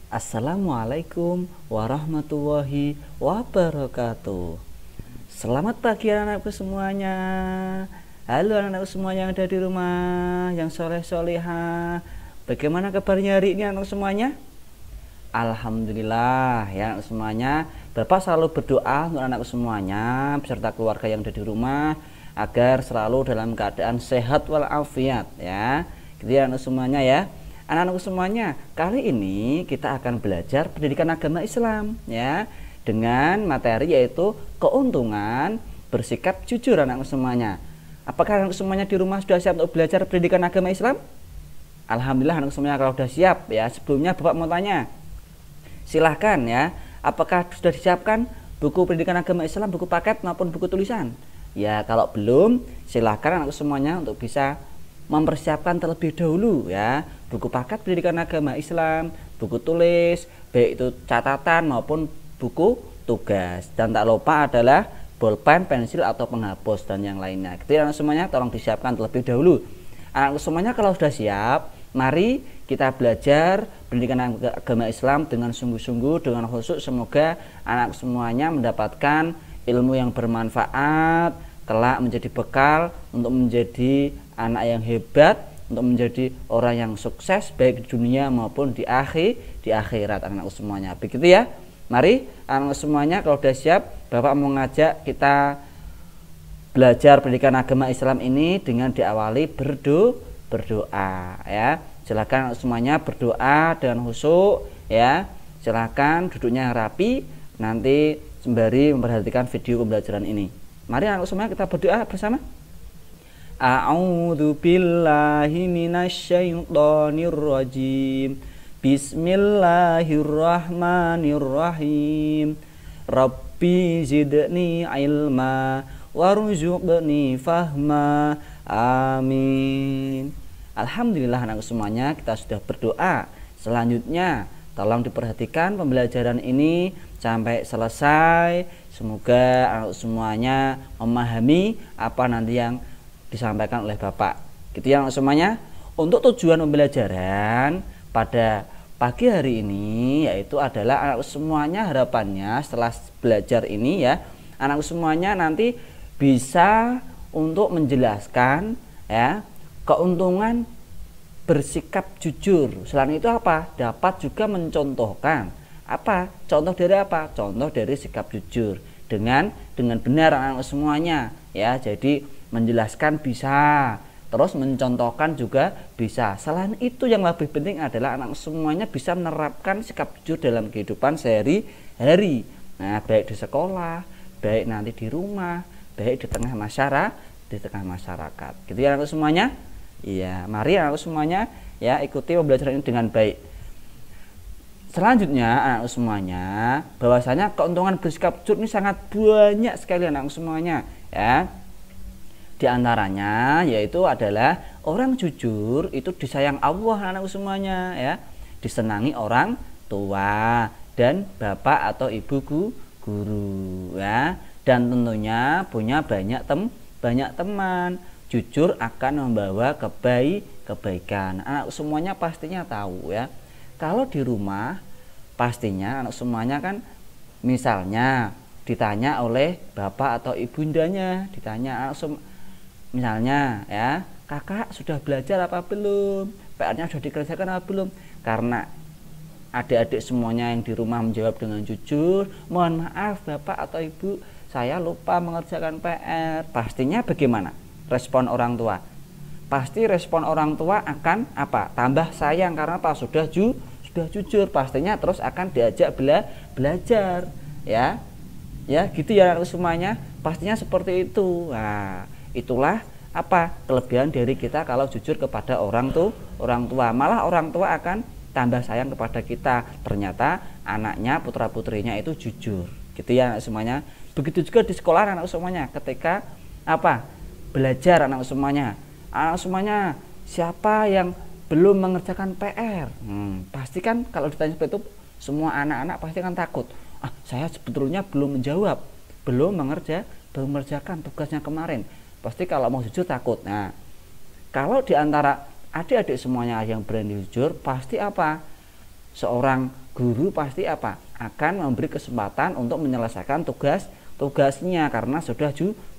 Assalamualaikum warahmatullahi wabarakatuh. Selamat pagi anak-anakku semuanya. Halo anak-anakku semuanya yang ada di rumah, yang soleh-soleha. Bagaimana kabarnya hari ini anak semuanya? Alhamdulillah ya anak semuanya. Bapak selalu berdoa untuk anak semuanya beserta keluarga yang ada di rumah agar selalu dalam keadaan sehat walafiat ya. Gitu ya anak semuanya ya. Anak-anakku semuanya, kali ini kita akan belajar pendidikan agama Islam ya, dengan materi yaitu keuntungan bersikap jujur anak-anakku semuanya. Apakah anak-anakku semuanya di rumah sudah siap untuk belajar pendidikan agama Islam? Alhamdulillah anak-anakku semuanya kalau sudah siap ya. Sebelumnya Bapak mau tanya, silahkan ya, apakah sudah disiapkan buku pendidikan agama Islam, buku paket maupun buku tulisan? Ya kalau belum, silahkan anak-anakku semuanya untuk bisa mempersiapkan terlebih dahulu ya, buku paket pendidikan agama Islam, buku tulis, baik itu catatan maupun buku tugas, dan tak lupa adalah bolpen, pensil atau penghapus dan yang lainnya. Jadi anak semuanya tolong disiapkan terlebih dahulu. Anak semuanya kalau sudah siap, mari kita belajar pendidikan agama Islam dengan sungguh-sungguh, dengan khusyuk. Semoga anak semuanya mendapatkan ilmu yang bermanfaat, kelak menjadi bekal untuk menjadi anak yang hebat, untuk menjadi orang yang sukses baik di dunia maupun di akhirat anak-anak semuanya. Begitu ya. Mari anak semuanya kalau sudah siap, Bapak mau ngajak kita belajar pendidikan agama Islam ini dengan diawali berdoa ya. Silakan semuanya berdoa dengan khusyuk ya. Silakan duduknya yang rapi, nanti sembari memperhatikan video pembelajaran ini. Mari anak semuanya kita berdoa bersama. A'udzu billahi minasyaitonir rajim. Bismillahirrahmanirrahim. Rabbi zidni ilma warzuqni fahma. Amin. Alhamdulillah anak semuanya kita sudah berdoa. Selanjutnya tolong diperhatikan pembelajaran ini sampai selesai. Semoga anak semuanya memahami apa nanti yang disampaikan oleh Bapak. Gitu ya anak semuanya. Untuk tujuan pembelajaran pada pagi hari ini yaitu adalah anak semuanya harapannya setelah belajar ini ya, anak semuanya nanti bisa untuk menjelaskan ya keuntungan bersikap jujur. Selain itu apa? Dapat juga mencontohkan apa? Contoh dari apa? Contoh dari sikap jujur dengan benar anak semuanya ya. Jadi menjelaskan bisa, terus mencontohkan juga bisa. Selain itu yang lebih penting adalah anak semuanya bisa menerapkan sikap jujur dalam kehidupan sehari-hari. Nah, baik di sekolah, baik nanti di rumah, baik di tengah masyarakat. Gitu ya anak semuanya. Iya, mari anak semuanya ya ikuti pembelajaran ini dengan baik. Selanjutnya anak semuanya, bahwasanya keuntungan bersikap jujur ini sangat banyak sekali anak semuanya ya. Di antaranya yaitu adalah orang jujur itu disayang Allah anak semuanya ya, disenangi orang tua dan bapak atau ibu guru ya, dan tentunya punya banyak teman. Jujur akan membawa kebaikan. Anak semuanya pastinya tahu ya. Kalau di rumah pastinya anak semuanya kan misalnya ditanya oleh bapak atau ibundanya, ditanya misalnya ya, kakak sudah belajar apa belum, PR-nya sudah dikerjakan apa belum. Karena adik-adik semuanya yang di rumah menjawab dengan jujur, mohon maaf bapak atau ibu, saya lupa mengerjakan PR. Pastinya bagaimana respon orang tua? Pasti respon orang tua akan apa? Tambah sayang. Karena apa? Sudah jujur. Pastinya terus akan diajak belajar ya. Ya gitu ya anak semuanya. Pastinya seperti itu. Nah, itulah apa? Kelebihan dari kita kalau jujur kepada orang tua. Malah orang tua akan tambah sayang kepada kita. Ternyata anaknya, putra putrinya itu jujur. Gitu ya anak semuanya. Begitu juga di sekolah anak semuanya. Ketika apa? Belajar anak semuanya. Anak semuanya, siapa yang belum mengerjakan PR? Pasti kan kalau ditanya seperti itu, semua anak-anak pasti kan takut. Saya sebetulnya belum menjawab, belum mengerjakan tugasnya kemarin. Pasti kalau mau jujur takut. Nah, kalau di antara adik-adik semuanya yang berani jujur, pasti apa? seorang guru pasti apa? Akan memberi kesempatan untuk menyelesaikan tugasnya karena sudah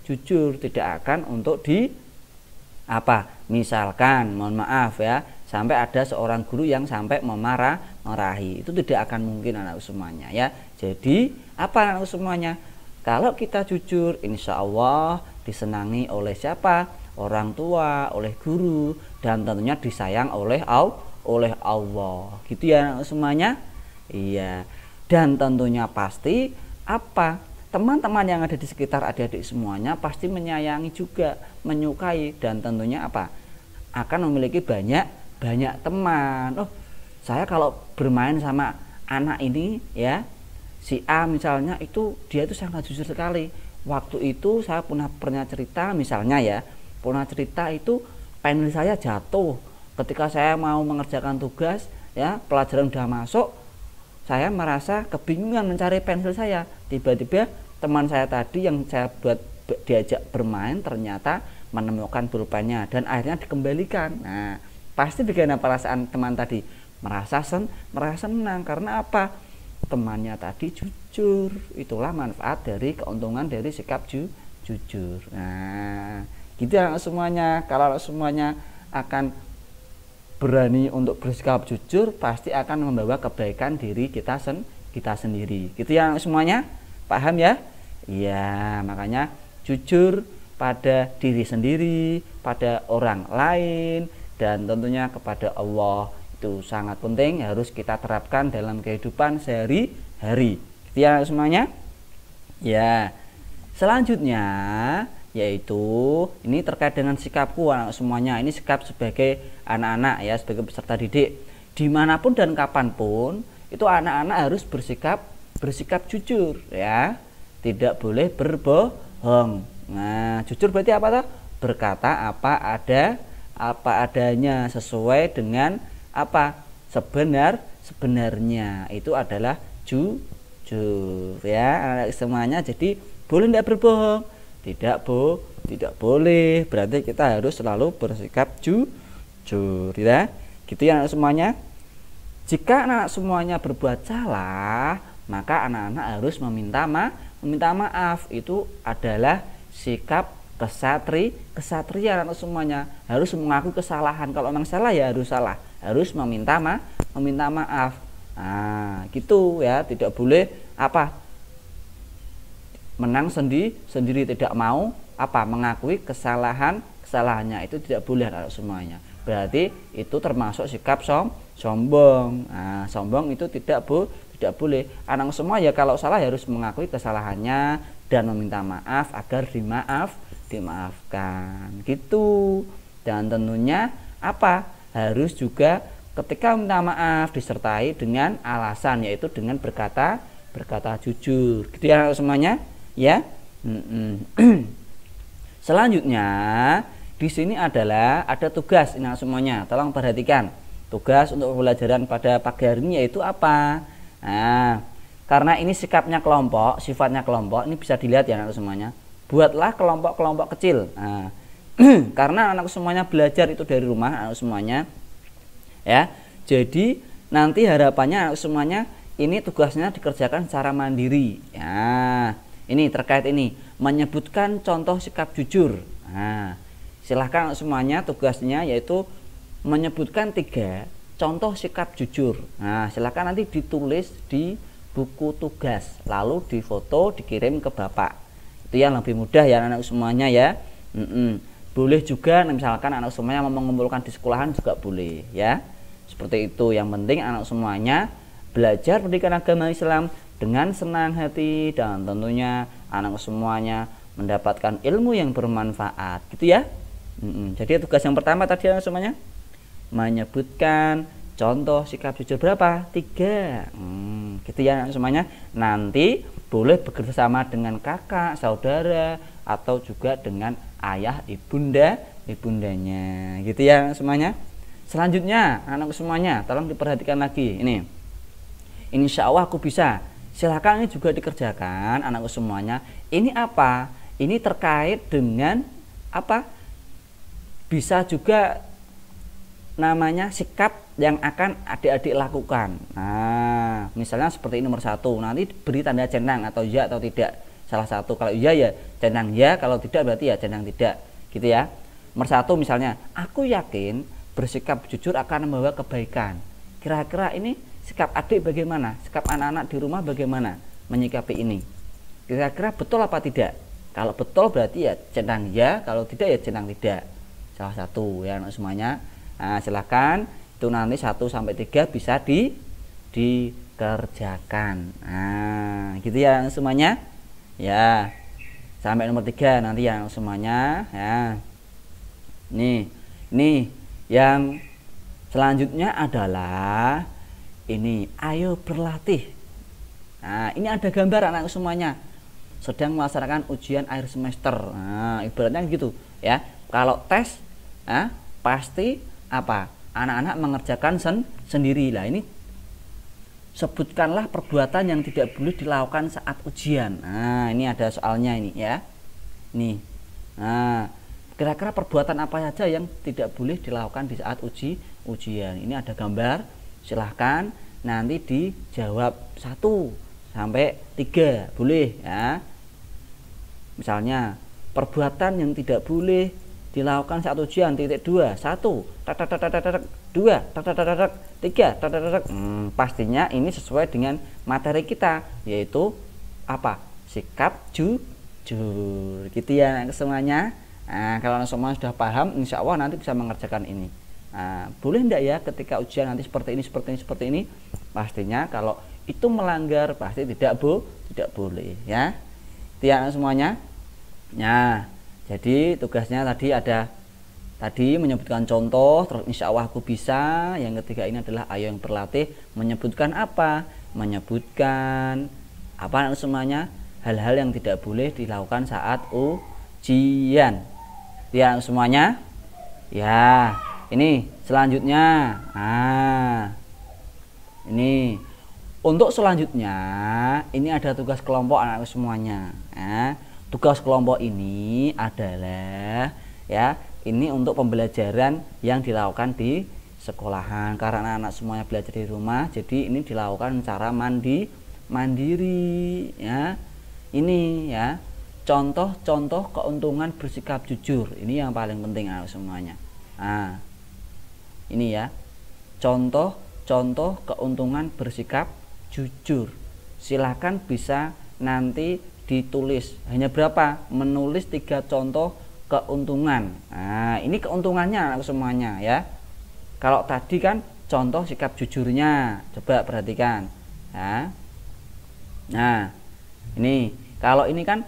jujur, tidak akan untuk misalkan mohon maaf ya, sampai ada seorang guru yang sampai memarahi, itu tidak akan mungkin anak semuanya ya. Jadi anak semuanya, kalau kita jujur insya Allah disenangi oleh siapa? Orang tua, oleh guru, dan tentunya disayang oleh Allah gitu ya anak semuanya. Iya, dan tentunya pasti teman-teman yang ada di sekitar adik-adik semuanya pasti menyayangi juga, menyukai, dan tentunya akan memiliki banyak teman. Saya kalau bermain sama anak ini ya, si A misalnya, dia itu sangat jujur sekali. Waktu itu saya pernah cerita misalnya ya, itu pensil saya jatuh ketika saya mau mengerjakan tugas ya, pelajaran udah masuk, saya merasa kebingungan mencari pensil saya. Tiba-tiba teman saya tadi yang saya diajak bermain ternyata menemukan pulpennya dan akhirnya dikembalikan. Nah, pasti bagaimana perasaan teman tadi? Merasa senang karena temannya tadi jujur. Itulah manfaat dari keuntungan dari sikap jujur. Nah, gitu ya semuanya. Kalau semuanya akan berani untuk bersikap jujur, pasti akan membawa kebaikan diri kita sendiri. Gitu ya semuanya. Paham ya? Iya, makanya jujur pada diri sendiri, pada orang lain, dan tentunya kepada Allah itu sangat penting, harus kita terapkan dalam kehidupan sehari-hari. Gitu ya semuanya. Ya. Selanjutnya yaitu ini terkait dengan sikapku anak semuanya. Ini sikap sebagai anak-anak ya, sebagai peserta didik. Dimanapun dan kapanpun itu anak-anak harus bersikap jujur ya, tidak boleh berbohong. Nah, jujur berarti apa toh? Berkata apa adanya, sesuai dengan sebenarnya. Itu adalah jujur ya anak semuanya. Jadi boleh tidak berbohong? Tidak boleh. Berarti kita harus selalu bersikap jujur ya. Gitu ya anak semuanya. Jika anak semuanya berbuat salah, maka anak-anak harus meminta maaf. Itu adalah sikap kesatria anak semuanya. Harus mengakui kesalahan. Kalau memang salah ya harus salah, harus meminta maaf. Nah, gitu ya. Tidak boleh menang sendiri, tidak mau mengakui kesalahannya. Itu tidak boleh anak semuanya. Berarti itu termasuk sikap sombong. Nah, sombong itu tidak boleh. Anak semua ya kalau salah harus mengakui kesalahannya dan meminta maaf agar dimaafkan. Gitu. Dan tentunya harus juga ketika minta maaf disertai dengan alasan, yaitu dengan berkata jujur. Gitu ya anak semuanya. Ya. Selanjutnya di sini ada tugas ini semuanya. Tolong perhatikan. Tugas untuk pembelajaran pada pagi hari ini yaitu apa? Nah, karena ini sifatnya kelompok, ini bisa dilihat ya anak semuanya. Buatlah kelompok-kelompok kecil. Nah, karena anak semuanya belajar itu dari rumah anak semuanya. Ya. Jadi nanti harapannya anak semuanya ini tugasnya dikerjakan secara mandiri. Ya. Ini terkait ini menyebutkan contoh sikap jujur. Nah, silahkan semuanya tugasnya yaitu menyebutkan 3 contoh sikap jujur. Nah, silahkan nanti ditulis di buku tugas, lalu difoto dikirim ke bapak. Itu yang lebih mudah ya anak semuanya ya. Boleh juga misalkan anak semuanya mau mengumpulkan di sekolahan juga boleh ya. Seperti itu. Yang penting anak semuanya belajar pendidikan agama Islam dengan senang hati, dan tentunya anak semuanya mendapatkan ilmu yang bermanfaat gitu ya. Jadi tugas yang pertama tadi anak semuanya menyebutkan contoh sikap jujur berapa? 3. Gitu ya anak semuanya. Nanti boleh bekerja sama dengan kakak, saudara, atau juga dengan ayah ibundanya. Gitu ya anak semuanya. Selanjutnya anak semuanya tolong diperhatikan lagi ini. Insya Allah aku bisa. Silahkan ini juga dikerjakan anakku semuanya. Ini apa? Ini terkait dengan bisa juga namanya sikap yang akan adik-adik lakukan. Nah, misalnya seperti ini nomor 1, nanti beri tanda centang atau ya atau tidak. Salah satu, kalau iya ya centang ya, kalau tidak berarti ya centang tidak, gitu ya. Nomor 1 misalnya, aku yakin bersikap jujur akan membawa kebaikan. Kira-kira ini sikap adik bagaimana? Sikap anak-anak di rumah bagaimana menyikapi ini? Kira-kira betul apa tidak? Kalau betul berarti ya centang ya, kalau tidak ya centang tidak. Salah satu ya semuanya. Nah, silakan itu nanti 1 sampai 3 bisa dikerjakan. Nah, gitu ya semuanya. Ya. Sampai nomor 3 nanti yang semuanya ya. Nih yang selanjutnya adalah ini, ayo berlatih. Nah, ini ada gambar anak semuanya sedang melaksanakan ujian akhir semester. Nah, ibaratnya gitu ya. Kalau tes pasti apa? Anak-anak mengerjakan sendiri. Lah ini sebutkanlah perbuatan yang tidak boleh dilakukan saat ujian. Nah, ini ada soalnya ini ya. Nih. Nah, kira-kira perbuatan apa saja yang tidak boleh dilakukan di saat ujian? Ini ada gambar. Silahkan nanti dijawab 1 sampai 3 boleh ya. Misalnya perbuatan yang tidak boleh dilakukan saat ujian, 2, 1, 2, 3, pastinya ini sesuai dengan materi kita, yaitu apa? Sikap jujur, gitu ya semuanya. Nah, kalau semua sudah paham, insya Allah nanti bisa mengerjakan ini. Nah, boleh enggak ya ketika ujian nanti seperti ini? Pastinya kalau itu melanggar pasti tidak boleh ya. Tiap semuanya. Nah, jadi tugasnya tadi menyebutkan contoh, terus insya Allah aku bisa. Yang ketiga ini adalah ayo yang berlatih, menyebutkan apa? Menyebutkan apa semuanya? Hal-hal yang tidak boleh dilakukan saat ujian. Ya semuanya. Ya, ini selanjutnya. Nah, ini untuk selanjutnya ini ada tugas kelompok anak semuanya. Tugas kelompok ini adalah ya, ini untuk pembelajaran yang dilakukan di sekolahan karena anak-anak semuanya belajar di rumah, jadi ini dilakukan secara mandiri ya. Ini ya, contoh-contoh keuntungan bersikap jujur, ini yang paling penting anak semuanya. Nah, ini ya, contoh keuntungan bersikap jujur. Silahkan bisa nanti ditulis, hanya berapa? Menulis 3 contoh keuntungan. Nah, ini keuntungannya anak semuanya ya. Kalau tadi kan contoh sikap jujurnya, coba perhatikan ya. Nah, ini kalau ini kan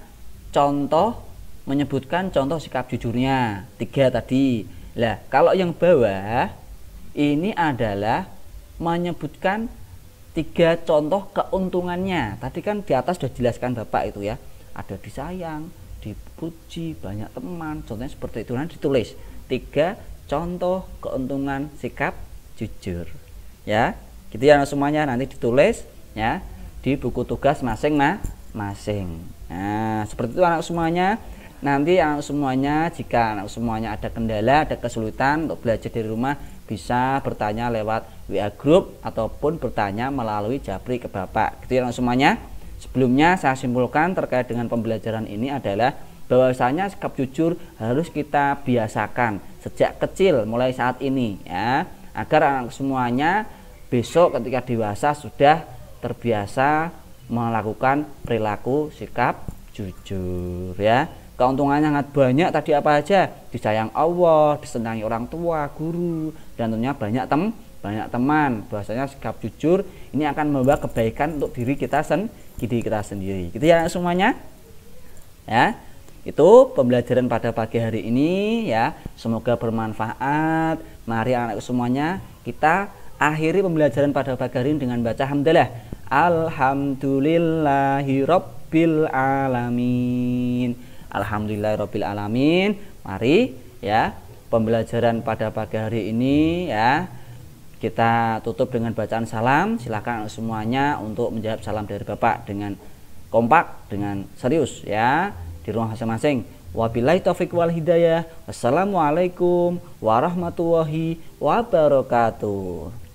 contoh menyebutkan contoh sikap jujurnya 3 tadi. Lah, kalau yang bawah ini adalah menyebutkan 3 contoh keuntungannya. Tadi kan di atas sudah jelaskan Bapak itu ya. Ada disayang, dipuji, banyak teman. Contohnya seperti itu. Nanti ditulis 3 contoh keuntungan sikap jujur. Ya, gitu ya semuanya, nanti ditulis ya di buku tugas masing-masing. Nah, seperti itu anak semuanya. Nanti anak semuanya, jika anak semuanya ada kendala, ada kesulitan untuk belajar di rumah, bisa bertanya lewat WA group ataupun bertanya melalui Japri ke Bapak. Gitu ya anak semuanya. Sebelumnya saya simpulkan terkait dengan pembelajaran ini adalah bahwasanya sikap jujur harus kita biasakan sejak kecil, mulai saat ini ya, agar anak semuanya besok ketika dewasa sudah terbiasa melakukan perilaku sikap jujur ya. Keuntungannya sangat banyak tadi, apa aja? Disayang Allah, disenangi orang tua, guru, dan tentunya banyak teman. Bahwasanya sikap jujur ini akan membawa kebaikan untuk diri kita sendiri. Gitu ya semuanya. Ya. Itu pembelajaran pada pagi hari ini ya. Semoga bermanfaat. Mari anak semuanya kita akhiri pembelajaran pada pagi hari ini dengan baca hamdalah. Alhamdulillahirabbil alamin. Alhamdulillahirabbil alamin. Mari ya, pembelajaran pada pagi hari ini ya, kita tutup dengan bacaan salam. Silakan semuanya untuk menjawab salam dari Bapak dengan kompak, dengan serius ya, di rumah masing-masing. Wabillahi taufik wal hidayah. Wassalamualaikum warahmatullahi wabarakatuh.